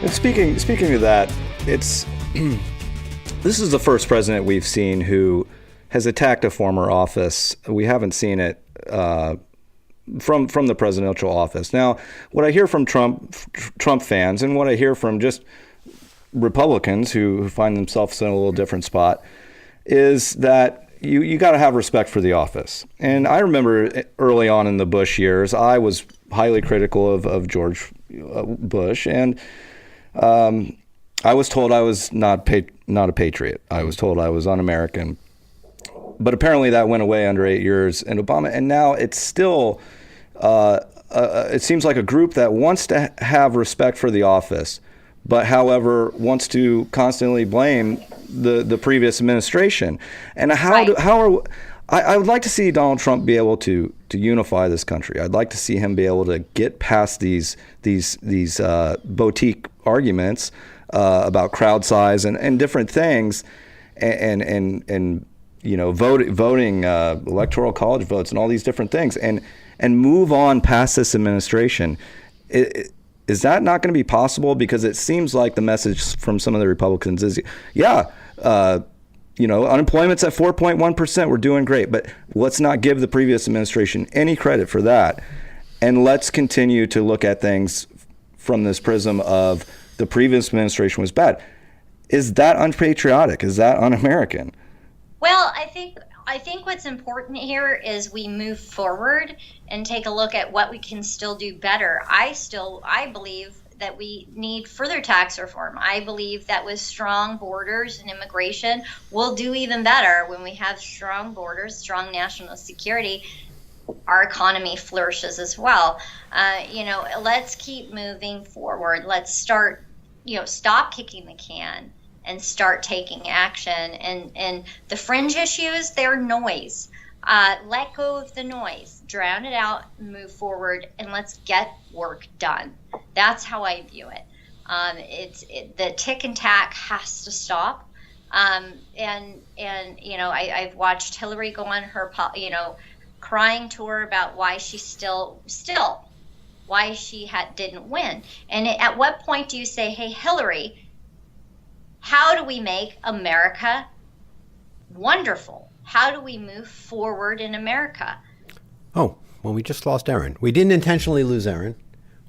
And speaking of that, it's this is the first president we've seen who has attacked a former office. We haven't seen it from the presidential office. Now, what I hear from Trump fans, and what I hear from just Republicans who find themselves in a little different spot, is that you got to have respect for the office. And I remember early on in the Bush years, I was highly critical of George Bush, and I was told I was not a patriot. I was told I was un-American. But apparently that went away under 8 years in Obama, and now it's still. It seems like a group that wants to have respect for the office, but however wants to constantly blame the previous administration. And I would like to see Donald Trump be able to unify this country. I'd like to see him be able to get past these boutique arguments about crowd size and different things, and voting electoral college votes and all these different things, and move on past this administration. Is that not going to be possible? Because it seems like the message from some of the Republicans is, unemployment's at 4.1%. We're doing great, but let's not give the previous administration any credit for that. And let's continue to look at things from this prism of the previous administration was bad. Is that unpatriotic? Is that un-American? Well, I think what's important here is we move forward and take a look at what we can still do better. I believe that we need further tax reform. I believe that with strong borders and immigration, we'll do even better. When we have strong borders, strong national security, our economy flourishes as well. Let's keep moving forward. Let's start, stop kicking the can and start taking action. And the fringe issues, they're noise. Let go of the noise, drown it out, move forward, and let's get work done. That's how I view it. The tick and tack has to stop. I've watched Hillary go on her, crying tour about why she why she didn't win. And at what point do you say, hey, Hillary, how do we make America wonderful? How do we move forward in America? Oh, well, we just lost Erin. We didn't intentionally lose Erin.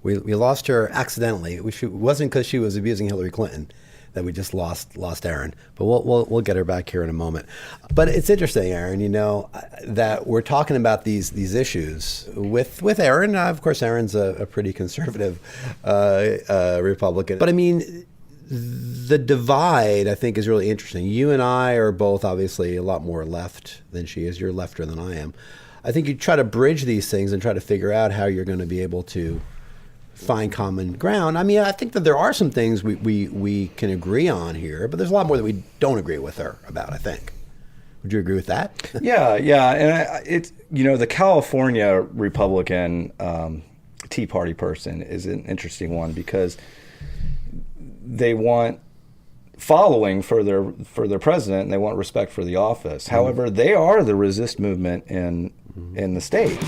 We lost her accidentally. It wasn't because she was abusing Hillary Clinton that we just lost Erin. But we'll get her back here in a moment. But it's interesting, Erin, that we're talking about these issues with Erin. Of course, Erin's a pretty conservative Republican. But I mean, the divide, I think, is really interesting. You and I are both obviously a lot more left than she is. You're lefter than I am. I think you try to bridge these things and try to figure out how you're going to be able to find common ground. I mean, I think that there are some things we can agree on here, but there's a lot more that we don't agree with her about, I think. Would you agree with that? Yeah. And the California Republican Tea Party person is an interesting one because they want following for their president, and they want respect for the office. However, they are the resist movement in the state.